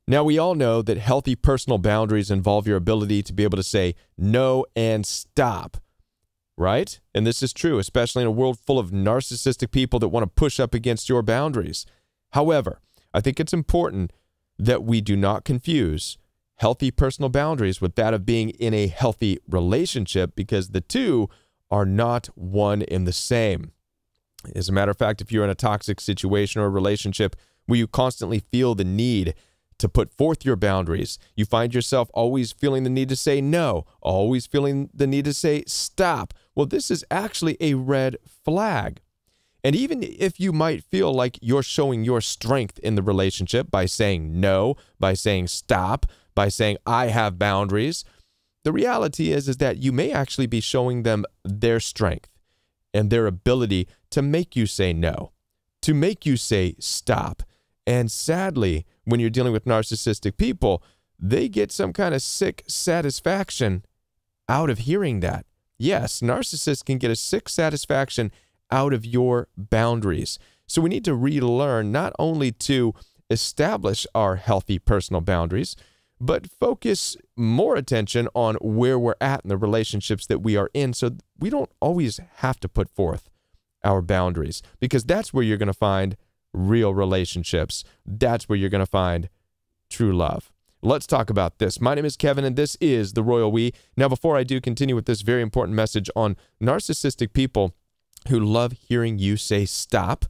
Now, we all know that healthy personal boundaries involve your ability to be able to say no and stop, right? And this is true, especially in a world full of narcissistic people that want to push up against your boundaries. However, I think it's important that we do not confuse healthy personal boundaries with that of being in a healthy relationship, because the two are not one and the same. As a matter of fact, if you're in a toxic situation or a relationship where you constantly feel the need to put forth your boundaries, you find yourself always feeling the need to say no, always feeling the need to say stop. Well, this is actually a red flag. And even if you might feel like you're showing your strength in the relationship by saying no, by saying stop, by saying I have boundaries, the reality is that you may actually be showing them their strength and their ability to make you say no, to make you say stop. And sadly, when you're dealing with narcissistic people, they get some kind of sick satisfaction out of hearing that. Yes, narcissists can get a sick satisfaction out of your boundaries. So we need to relearn not only to establish our healthy personal boundaries, but focus more attention on where we're at in the relationships that we are in, so we don't always have to put forth our boundaries, because that's where you're going to find real relationships. That's where you're going to find true love. Let's talk about this. My name is Kevin, and this is The Royal We. Now, before I do continue with this very important message on narcissistic people who love hearing you say stop,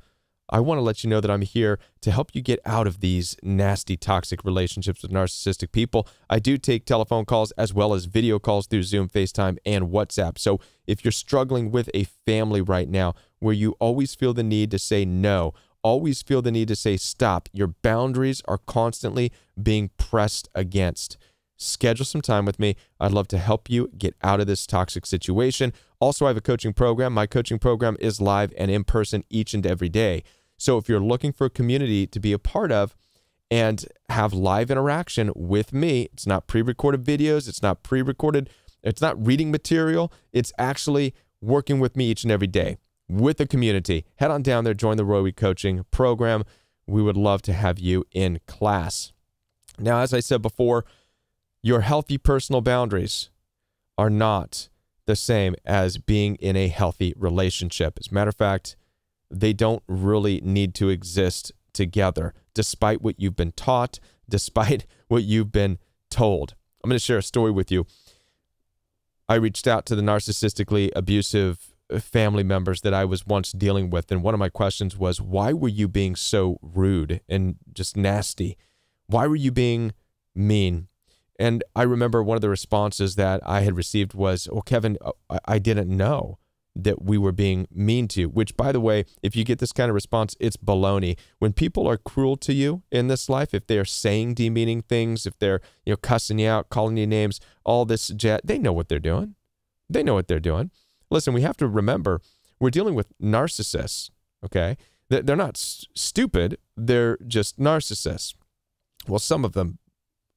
I want to let you know that I'm here to help you get out of these nasty, toxic relationships with narcissistic people. I do take telephone calls as well as video calls through Zoom, FaceTime, and WhatsApp. So if you're struggling with a family right now where you always feel the need to say no, always feel the need to say stop, your boundaries are constantly being pressed against, schedule some time with me. I'd love to help you get out of this toxic situation. Also, I have a coaching program. My coaching program is live and in person each and every day. So if you're looking for a community to be a part of and have live interaction with me, it's not pre-recorded videos, it's not pre-recorded, it's not reading material, it's actually working with me each and every day with the community. Head on down there, join the Royal We Coaching program. We would love to have you in class. Now, as I said before, your healthy personal boundaries are not the same as being in a healthy relationship. As a matter of fact, they don't really need to exist together, despite what you've been taught, despite what you've been told. I'm going to share a story with you. I reached out to the narcissistically abusive family members that I was once dealing with, and one of my questions was, why were you being so rude and just nasty? Why were you being mean? And I remember one of the responses that I had received was, well, Kevin, I didn't know that we were being mean to you, which, by the way, if you get this kind of response, it's baloney. When people are cruel to you in this life, if they're saying demeaning things, if they're, cussing you out, calling you names, all this jet, they know what they're doing. They know what they're doing. Listen, we have to remember, we're dealing with narcissists, okay? They're not stupid. They're just narcissists. Well, some of them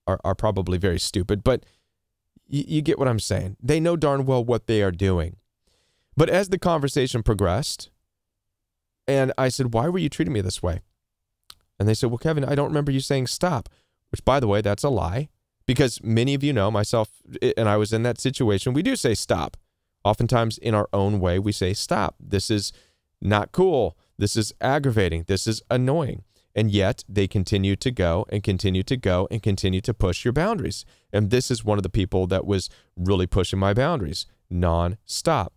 are probably very stupid, but you get what I'm saying. They know darn well what they are doing. But as the conversation progressed, and I said, why were you treating me this way? And they said, well, Kevin, I don't remember you saying stop, which, by the way, that's a lie, because many of you know, myself, and I was in that situation, we do say stop. Oftentimes in our own way, we say stop. This is not cool. This is aggravating. This is annoying. And yet they continue to go and continue to go and continue to push your boundaries. And this is one of the people that was really pushing my boundaries non-stop.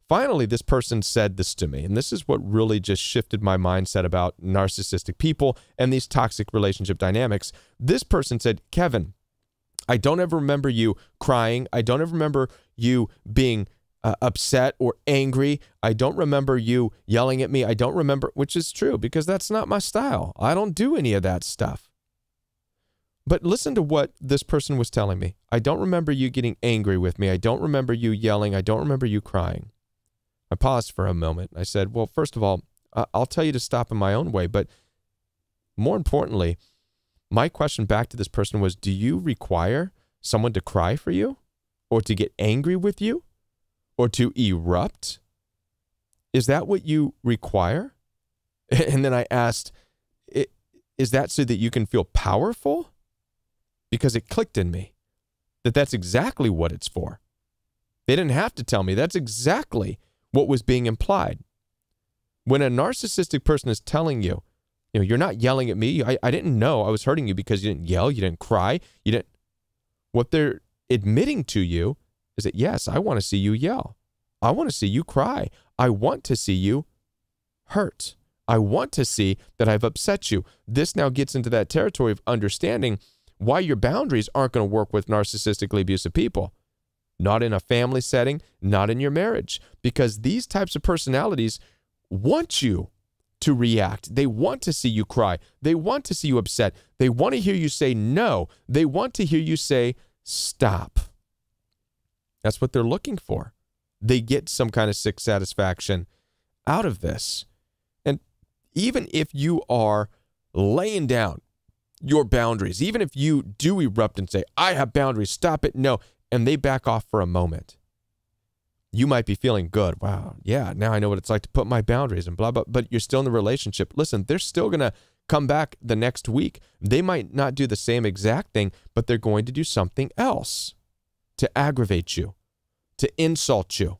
Finally, this person said this to me, and this is what really just shifted my mindset about narcissistic people and these toxic relationship dynamics. This person said, Kevin, I don't ever remember you crying. I don't ever remember you being upset or angry. I don't remember you yelling at me. I don't remember, which is true because that's not my style. I don't do any of that stuff. But listen to what this person was telling me. I don't remember you getting angry with me. I don't remember you yelling. I don't remember you crying. I paused for a moment. I said, well, first of all, I'll tell you to stop in my own way. But more importantly, my question back to this person was, do you require someone to cry for you or to get angry with you or to erupt? Is that what you require? And then I asked, is that so that you can feel powerful? Because it clicked in me that that's exactly what it's for. They didn't have to tell me. That's exactly what was being implied. When a narcissistic person is telling you, you're not yelling at me. I didn't know I was hurting you because you didn't yell, you didn't cry, you didn't. What they're admitting to you is that, yes, I want to see you yell. I want to see you cry. I want to see you hurt. I want to see that I've upset you. This now gets into that territory of understanding why your boundaries aren't going to work with narcissistically abusive people. Not in a family setting, not in your marriage. Because these types of personalities want you to react. They want to see you cry. They want to see you upset. They want to hear you say no. They want to hear you say stop. That's what they're looking for. They get some kind of sick satisfaction out of this. And even if you are laying down your boundaries, even if you do erupt and say, I have boundaries, stop it, no, and they back off for a moment, you might be feeling good. Wow, yeah, now I know what it's like to put my boundaries and blah, blah, but you're still in the relationship. Listen, they're still going to come back the next week. They might not do the same exact thing, but they're going to do something else to aggravate you, to insult you.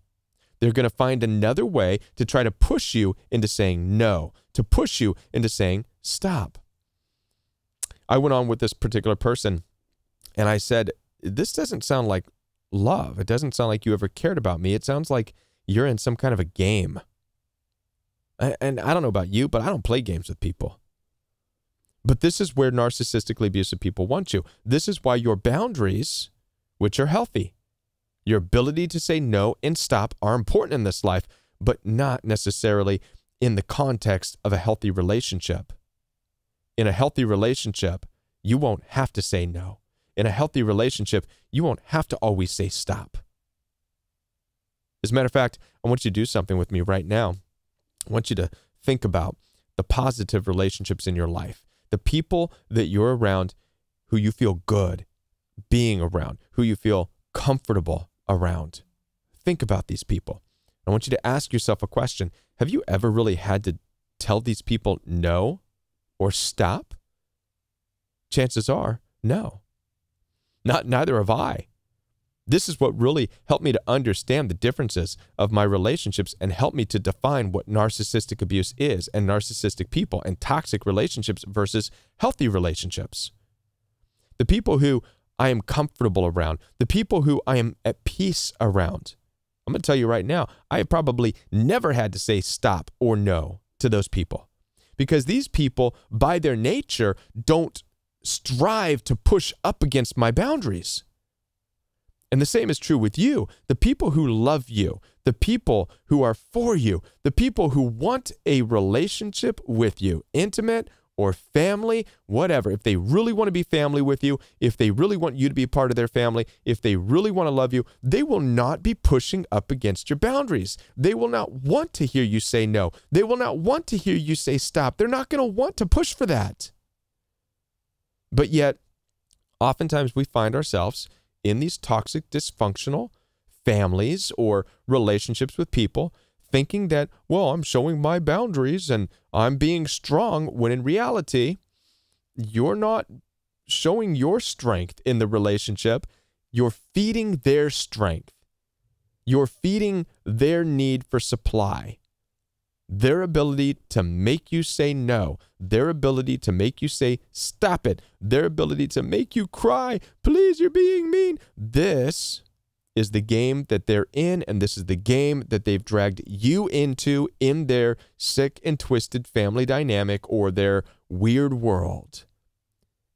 They're going to find another way to try to push you into saying no, to push you into saying stop. I went on with this particular person and I said, this doesn't sound like love. It doesn't sound like you ever cared about me. It sounds like you're in some kind of a game. And I don't know about you, but I don't play games with people. But this is where narcissistically abusive people want you. This is why your boundaries, which are healthy, your ability to say no and stop are important in this life, but not necessarily in the context of a healthy relationship. In a healthy relationship, you won't have to say no. In a healthy relationship, you won't have to always say stop. As a matter of fact, I want you to do something with me right now. I want you to think about the positive relationships in your life, the people that you're around who you feel good being around, who you feel comfortable around. Think about these people. I want you to ask yourself a question. Have you ever really had to tell these people no or stop? Chances are no. Neither have I. This is what really helped me to understand the differences of my relationships and helped me to define what narcissistic abuse is and narcissistic people and toxic relationships versus healthy relationships. The people who I am comfortable around, the people who I am at peace around. I'm going to tell you right now, I have probably never had to say stop or no to those people because these people, by their nature, don't strive to push up against my boundaries. And the same is true with you. The people who love you, the people who are for you, the people who want a relationship with you, intimate or family, whatever. If they really want to be family with you, if they really want you to be part of their family, if they really want to love you, they will not be pushing up against your boundaries. They will not want to hear you say no. They will not want to hear you say stop. They're not going to want to push for that. But yet, oftentimes we find ourselves in these toxic, dysfunctional families or relationships with people thinking that, well, I'm showing my boundaries and I'm being strong, when in reality, you're not showing your strength in the relationship. You're feeding their strength. You're feeding their need for supply. Their ability to make you say no, their ability to make you say stop it, their ability to make you cry, please, you're being mean. This is the game that they're in, and this is the game that they've dragged you into in their sick and twisted family dynamic or their weird world.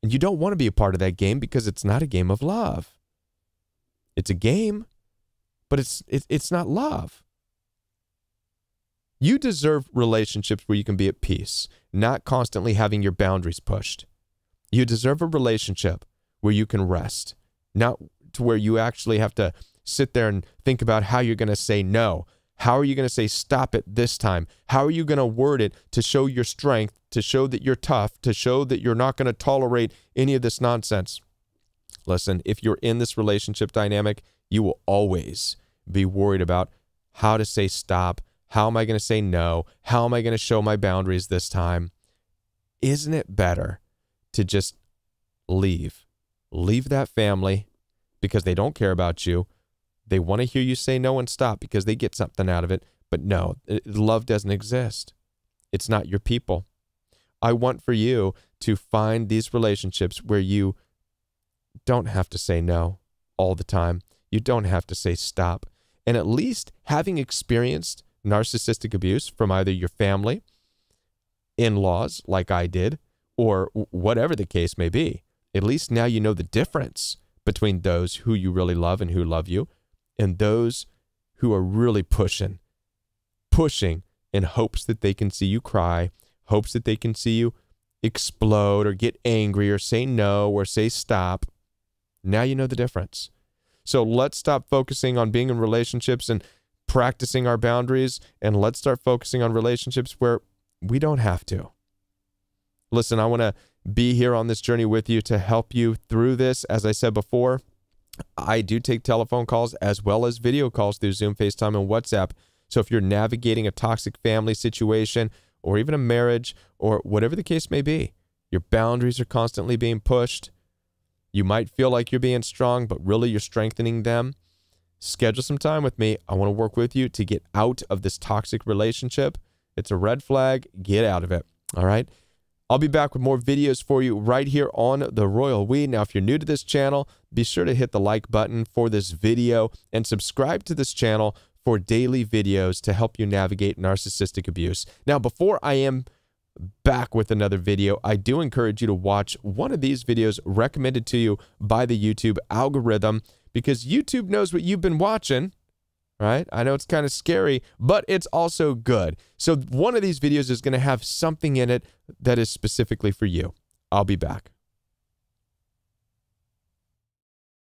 And you don't want to be a part of that game because it's not a game of love. It's a game, but it's not love. You deserve relationships where you can be at peace, not constantly having your boundaries pushed. You deserve a relationship where you can rest, not to where you actually have to sit there and think about how you're going to say no. How are you going to say stop it this time? How are you going to word it to show your strength, to show that you're tough, to show that you're not going to tolerate any of this nonsense? Listen, if you're in this relationship dynamic, you will always be worried about how to say stop. How am I going to say no? How am I going to show my boundaries this time? isn't it better to just leave? Leave that family because they don't care about you. They want to hear you say no and stop because they get something out of it. But no, love doesn't exist. It's not your people. I want for you to find these relationships where you don't have to say no all the time. You don't have to say stop. And at least having experienced narcissistic abuse from either your family, in-laws like I did, or whatever the case may be, at least now you know the difference between those who you really love and who love you and those who are really pushing in hopes that they can see you cry, hopes that they can see you explode or get angry or say no or say stop. Now you know the difference. So let's stop focusing on being in relationships and practicing our boundaries, and let's start focusing on relationships where we don't have to. Listen, I want to be here on this journey with you to help you through this. As I said before, I do take telephone calls as well as video calls through Zoom, FaceTime, and WhatsApp. So if you're navigating a toxic family situation or even a marriage or whatever the case may be, your boundaries are constantly being pushed. You might feel like you're being strong, but really you're strengthening them. Schedule some time with me. I want to work with you to get out of this toxic relationship. It's a red flag. Get out of it. All right? I'll be back with more videos for you right here on The Royal We. Now, if you're new to this channel, be sure to hit the like button for this video and subscribe to this channel for daily videos to help you navigate narcissistic abuse. Now, before I am back with another video, I do encourage you to watch one of these videos recommended to you by the YouTube algorithm, because YouTube knows what you've been watching, right? I know it's kind of scary, but it's also good. So one of these videos is going to have something in it that is specifically for you. I'll be back.